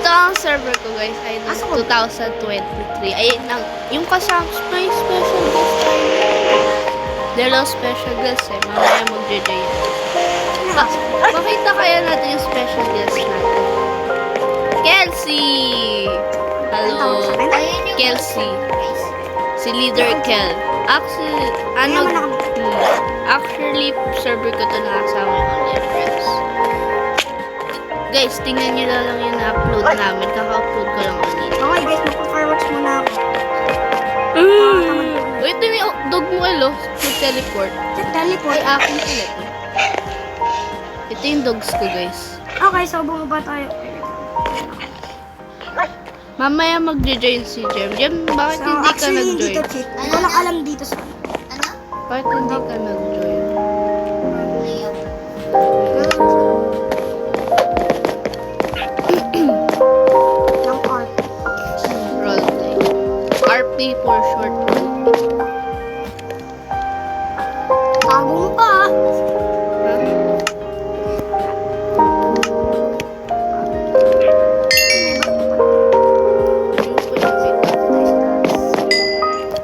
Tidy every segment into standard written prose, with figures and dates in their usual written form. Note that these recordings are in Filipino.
Ito ang server ko guys, ay 2023. Ay, yung kasama, may special guest tayo. Dalawang special guest eh, mamaya mag-JJ yan. Pakita kaya natin yung special guest natin. Kelsey! Hello, Kelsey. Si Leader Kel. Actually, server ko to nakasama yung online friends. Guys, tingnan nyo na lang yung na-upload namin. Kaka-upload ko lang ulit. Okay guys, magpa-fireworks muna ako. Wait, ito yung dog mo alo. Mag-teleport. Teleport? Ay, akin ulit. Ito yung dogs ko, guys. Okay, so bumaba tayo. Mamaya mag-join si Jem. Jem, bakit So, hindi ka actually, hindi nag-join? to cheat. Hindi ko lang alam dito sa... Bakit hindi ka nag-join? Ng art. Roleplay. RP for short. Tago mo pa ah.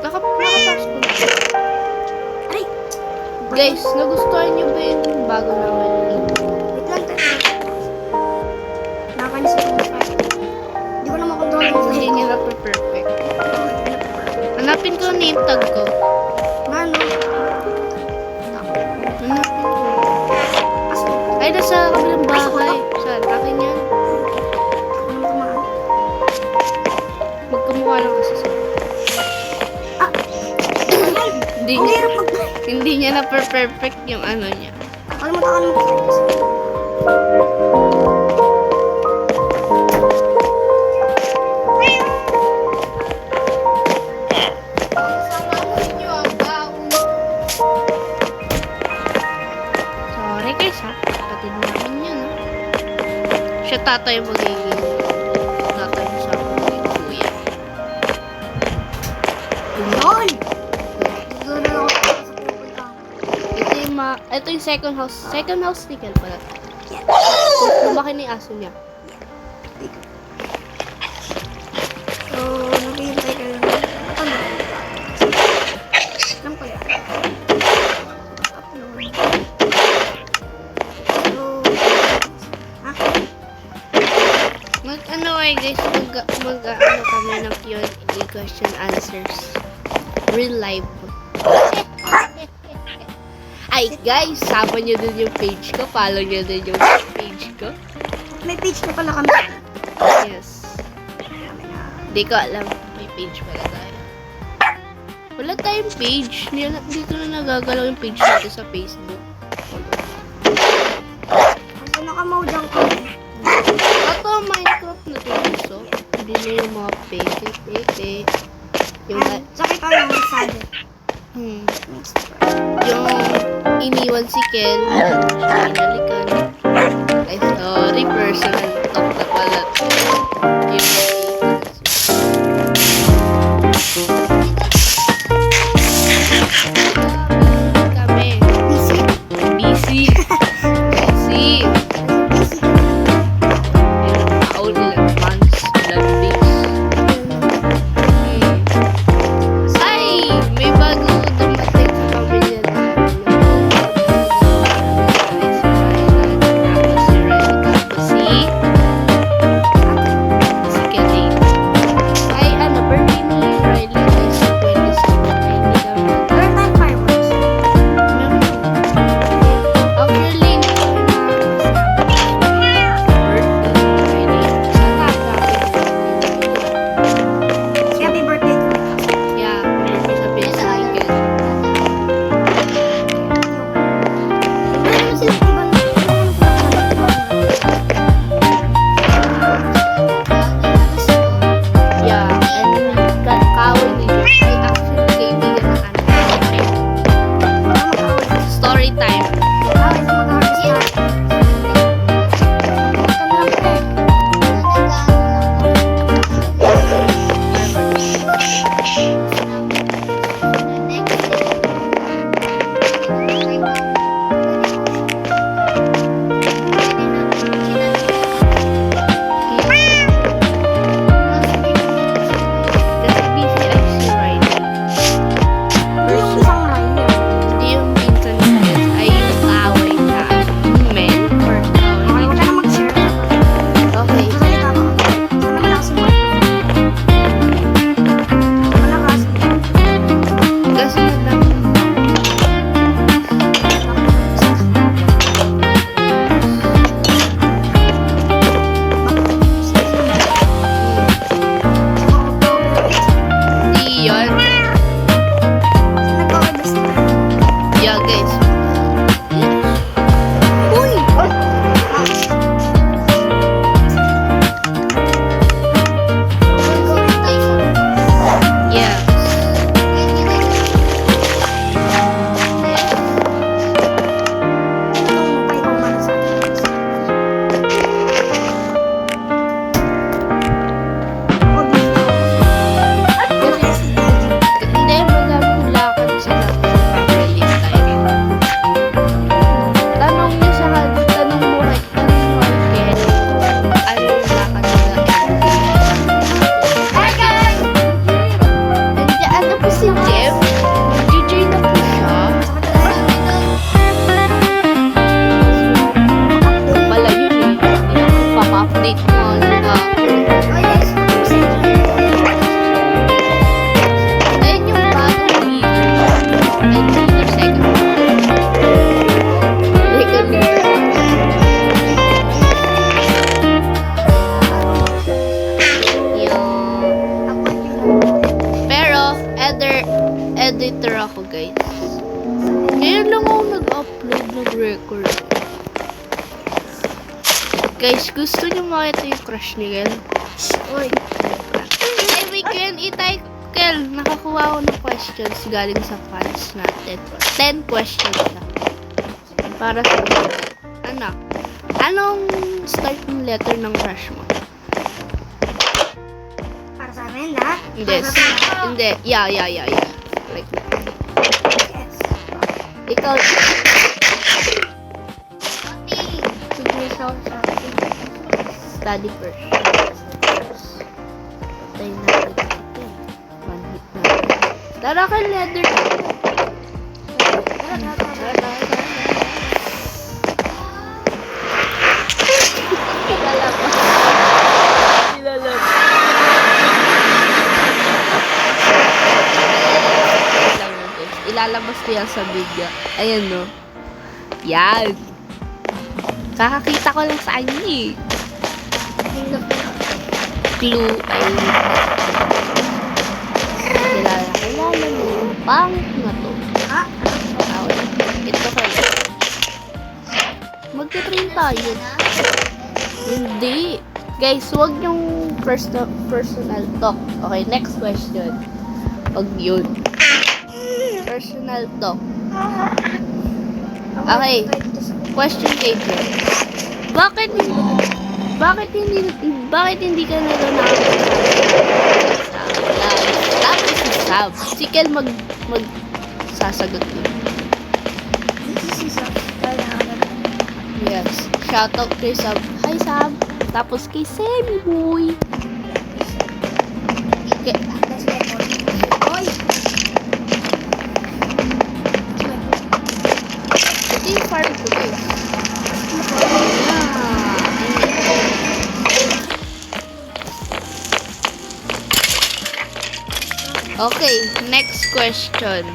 Nakapasok ko na. Aray! Guys, nagustuhan niyo ba yung bago namin? Wait lang tayo. Nakakainis ako ng fire. Hindi ko na makontrol yung Hindi fire. niya na-perfect. Hanapin ko ang name tag ko. Ano? Hanapin ko. Aso. Ay, nasa kabilang bahay. Saan? Akin yan. Ako naman tumaan. Magkamukha lang kasi sa... Ah! Hindi Ang niya, hirap mag... hindi niya na-perfect yung ano niya. Kalimutan ko naman. Sorry guys ha. Kapatid namin yun ha. Siya tatay magiging tatay mo sa magiging kuya. Yun! Siguro na ako sa pupunta. Ito yung second house. Second house ni Kel pala. Yeah. Lumaki na yung aso niya. So, naghihintay ka lang. Ano? Alam ko yan. Upload. So, ah? Ano guys, mag-ano kami ng Q&A question answers. Real life. Ay guys, sama nyo din yung page ko. Follow nyo din yung page ko. May page na pala kami. Yes. Kami na. Hindi ko alam. May page pala tayo. Wala tayong page. Dito na nagagalaw yung page natin sa Facebook. Kasi nakamodang kami. Ito, Minecraft na ito gusto. Hindi na yung mga peke. Yung, Sakit tayo ng sade. yung iniwan si Ken. Siya inalikan. Ay, sorry. Personal talk na pala. Yung kami. Busy. Busy. Busy. Ilang months, ilang days. Ay! May bago dumating sa pamilya namin. Si Ren, tapos si Guys, gusto niyo makita yung crush ni Kel? Uy. Ay, wait, Kel, itay. Kel, nakakuha ako ng questions galing sa fans natin. 10 questions na. Para sa anak. Anong start ng letter ng crush mo? Para sa amin, ha? Hindi. Para sa amin. Hindi. Yeah. Like, Yes. ikaw, Signature shopping. study first. Tayo na ito. One hit na. Tara ka, leather. Ilalabas ko yan sa video. Ayan, no? Yan. Kakakita ko lang sa kanya, eh. Clue ay kilala mo yung pangit na to. Ha? Ito kayo. Magte-train tayo. Hindi. Guys, huwag yung personal talk. Okay, next question. Huwag yun. Personal talk. Okay. Question kay Jen. Bakit hindi ka na doon tapos si Sab. Si Kel sasagot yun. Yes. Shoutout kay Sab. Hi Sab. Tapos kay Semi Boy. Ito yung farm ko guys. Okay, next question.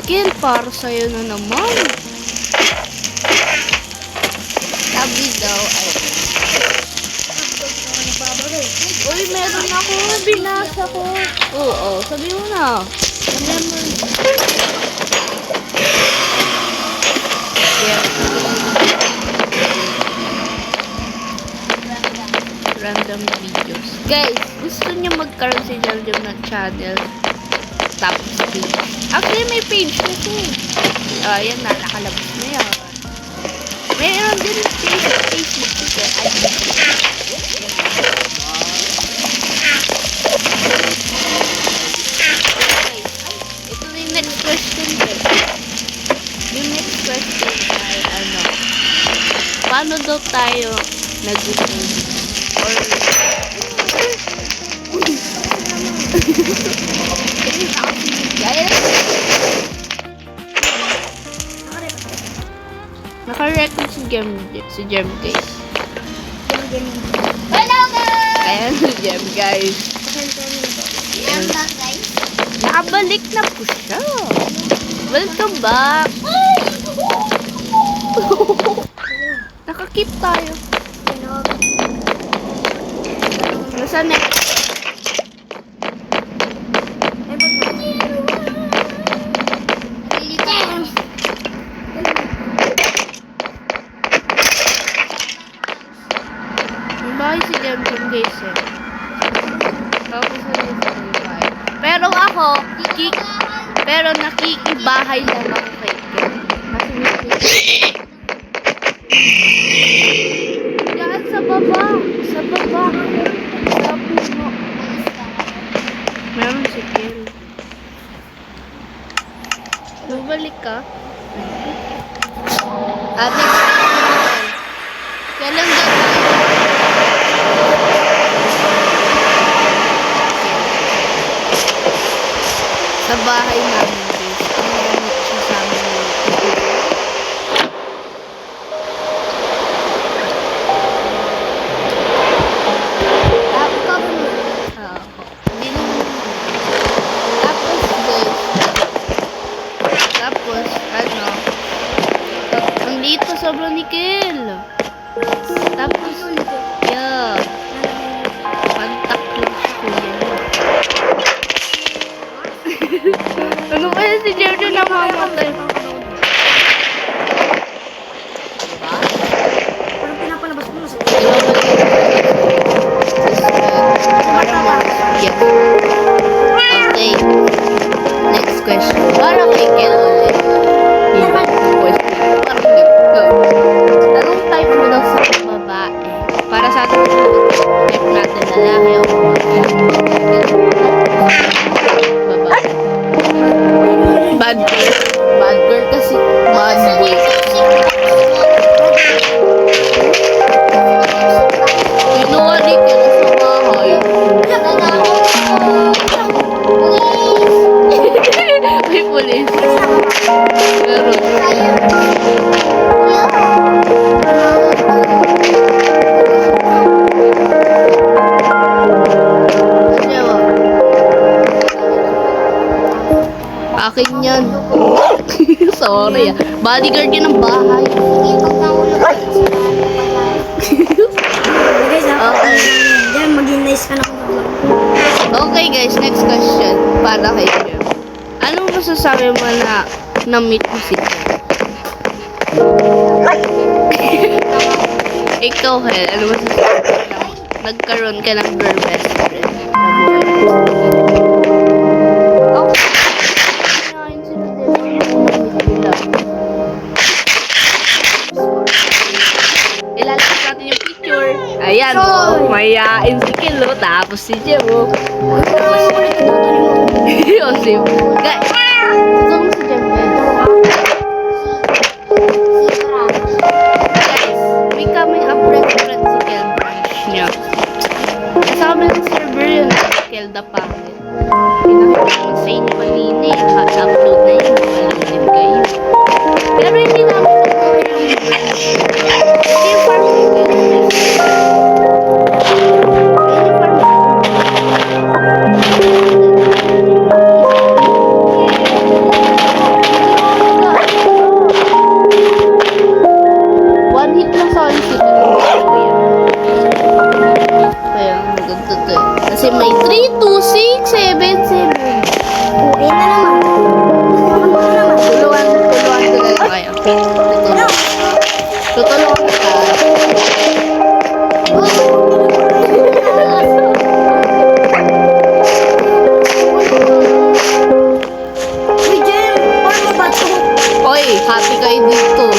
Kel, para sa'yo na naman. Sabi daw ay... Uy, meron ako. Binasa ko. Oo, sabi mo na. Yeah. Random videos. Guys, gusto niyo magkaroon si Jeljum ng channel? Tapos page. Actually, may page na siya. Ayan na, nakalabas na yan. Mayroon din Facebook siya. Ito na yung next question ko. Yung next question ay ano, paano daw tayo nag-movie? Or naka-record si Jem guys. Hello guys! Ayan si Jem guys. Nakabalik na po siya. Welcome back. Nakakip tayo. Nasa next? Bahay si Jem guys eh. Tapos na yung bahay. Pero ako, pero nakikibahay lang ako kay Jem. Yan, sa baba. Sa baba. Sa puno. Meron si Kel. Magbalik ka? Next. Kailan daw sa bahay namin guys. Ang gamit siya sa amin. Tapos ano, ang liit pa sobrang ni Kel. Tapos, yeah. Pantak lang siya yan. Ano kaya si Jojo namamatay? Parang lalaki o babae. Babae. Bad girl. Bad girl kasi bad boy. Pinuwali ka na sa bahay. May pulis. Meron. Akin yan. Sorry ah. Bodyguard yan ng bahay. Okay. Diyan, maging nice ka na mag-vlog. Okay guys, next question. Para kay Jem. Anong masasabi mo na-meet mo si Jem? Ikaw, Hel, ano masasabi mo na nagkaroon ka ng girl best friend sa buhay? Okay. Kinain sila din. Ilalagay natin yung picture. Ayan, oh, mayayain si Kilo, tapos si Jem, oh. O, si... Guys, ito mo si Jem, guys, may coming up friend si Kel branch niya. Kasama ng server yun, Kelda Pangit. Pinakita mo sa inyo kanina, upload na yun, malangin kayo. Pero hindi namin nakuha yung branch. Hindi yung farm ko yun. One hit lang sa akin sila ng kuya. Kaya maganda to eh. Kasi may 3, 2, 6, 7, 7. Okay na naman. Tuluan ko na lang kayo. Tutulungan ka. Uy, Jem, paano ba ito? Oy, happy kayo dito.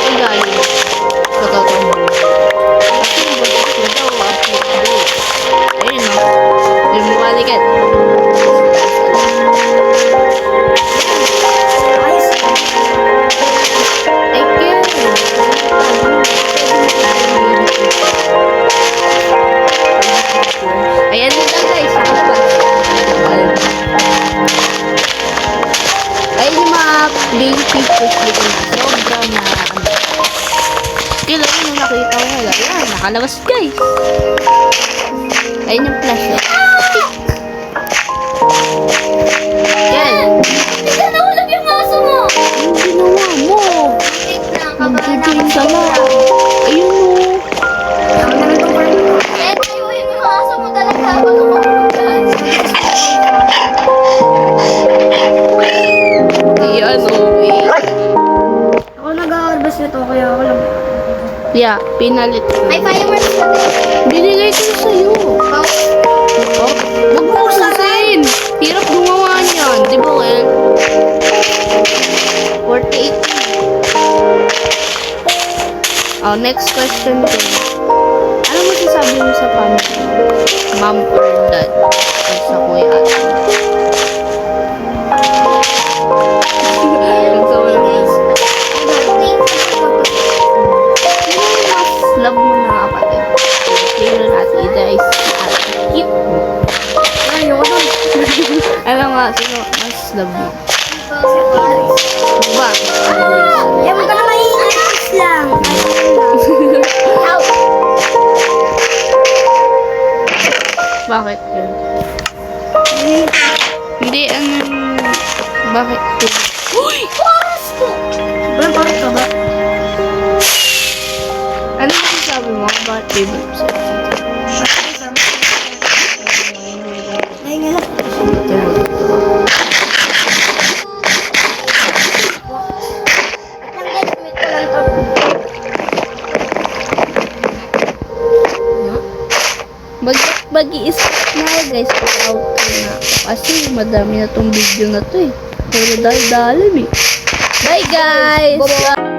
Ugali mo? Sa totoo mo. Kasi yung boses ko daw, upload daw. Ayun no. Yung bumalikat. I care. Ayan din lang guys. Sa labas. Ayun yung mga baby pictures dito. Sobrang na kailan yung nakita ko wala. Yan, nakalabas guys. Ayun yung flash. Yan. Hindi ka nahulog yung aso mo. Yung ginawa mo. Magiging sama. Ayun mo. Eh, tayuhin mo yung aso mo talaga. Baka mahulog yan. Yan o. Ako nag-a-arbas nito, kaya ako lang. Yeah, pinalit ko. May fireworks na din. Binigay ko sa'yo. Oh, huwag mo usasin. Hirap gumawa niyan. Di ba, Well? 48. Oh, next question ko. Ano masasabi mo sa family? Mom or dad? O sa kuya ate? Nagsawa lang guys. Sino yung mas love mo na kapatid? Sino natin? Ida is ate. Cute. Ayoko nun. Ano nga, sino mas love mo? Ba? Eh, huwag ka na maingay lang. Ow! Bakit yun? Hindi, bakit yun? Uy! Oras ko! Walang parang ka ba? Ano masasabi mo about favorite subject? Ay, nga lang. madami na tong video na to eh. Pero dahil dalim eh. Bye guys! Bye-bye.